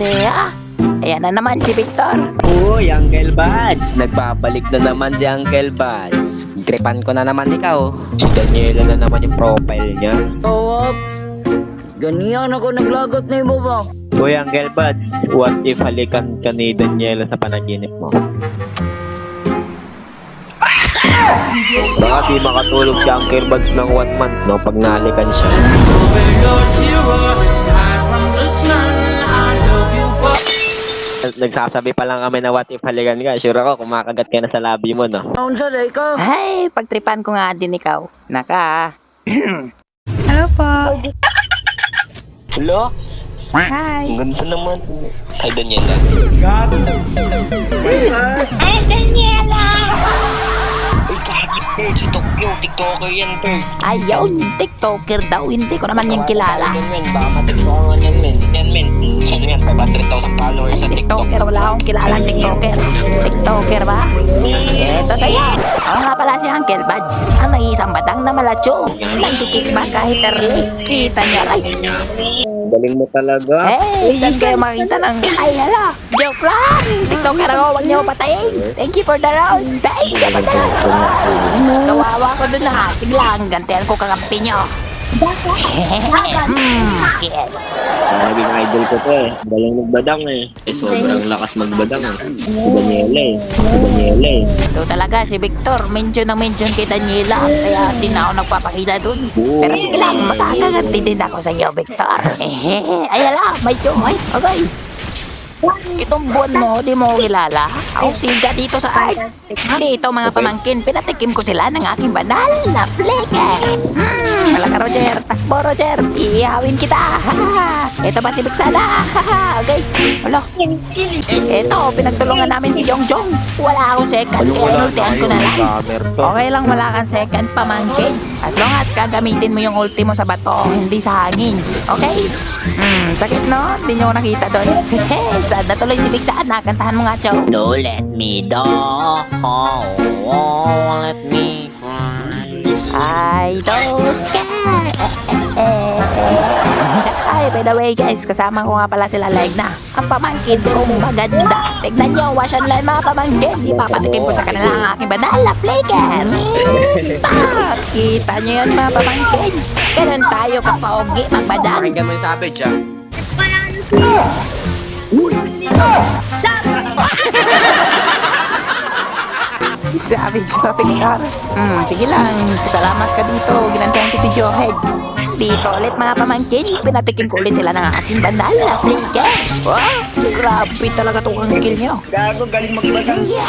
Niya. Ayan na naman si Victor. Uy, Uncle Buds! Nagbabalik na naman si Uncle Buds. Tripan ko na naman ikaw. Si Daniela na naman yung profile niya. Oo, ganyan ako naglagot na mo ba? Uy, Uncle Buds, what if halikan ka ni Daniela sa panaginip mo? Baka di makatulog si Uncle Buds ng 1 month, no? Pag nahalikan siya. Nagsasabi pa lang kami na what if halikan ka. Sure ako, kumakagat ka na sa labi mo, no? Naon sa day ka? Ay, pagtripan ko nga din ikaw. Naka. Hello po. Hello? Hi. Ang ganda naman. Ay, Daniela. Ay, Daniela! Uy, kahit po, si Tokyo, TikToker yan, per. Ayaw, TikToker daw. Hindi ko naman yung kilala. Yan, men. Baka matiktokan yan, men. Yan, men. Ano yan, 500,000 followers sa TikTok. TikToker, wala akong kilalang TikToker. TikToker ba? Ito sa'yo. Ako nga pala si Uncle Buds. Ang nag-iisang batang na malacho. Nagkikikback kahit early. Kita niya, right? Galing mo talaga. Hey, saan kayo makita ng... Ay, hala. Joke lang. TikToker ako, huwag niyo patayin. Thank you for the round. Thank you for the round. Kawawa ko dun ha. Sige lang, gantihan ko kakampi niyo. Yes. Naging idol ko to eh. Galing magbadang eh. Sobrang lakas magbadang eh. Si Daniela eh. Ito talaga si Victor, mention na mention kay Daniela. Kaya di na ako nagpapakita dun. Pero sige lang, makakaganti din ako sa iyo, Victor. Ay, hala, may joy. Okay. Itong buwan mo, di mo kilala. Ako siga dito sa art. Dito mga pamangkin, pinatikim ko sila ng aking banal na flicker. Malaka Roger, takbo Roger, ihawin kita. Ito ba si Bixala? Okay. Wala. Ito, pinagtulungan namin si Jongjong. Wala akong second, kaya inultihan ko na lang. Okay lang wala kang second pamangkin. As long as gagamitin mo yung ulti mo sa bato, hindi sa hangin. Okay? Sakit no? Hindi nyo nakita doon. Saan na tuloy si Bixala? Kantahan mo nga, Chow. No, let me do. Oh, let me I don't care. Ay, by the way guys, kasama ko nga pala sila Legna. Ang pamangkin kong maganda. Tignan nyo, wash and learn mga pamangkin. Ipapatikim ko sa kanila ang aking banal na flicker. Kita nyo yun mga pamangkin. Ganun tayo kapaugi magbadang. Pakinggan mo yung savage ah. Savage pa, Victor. Sige lang. Salamat ka dito. Ginantihan ko si Johead. Dito ulit mga pamangkin. Pinatikim ko ulit sila ng aking banal na flicker. Wow, grabe talaga itong kill nyo. Gago, galing magbadang. Yeah.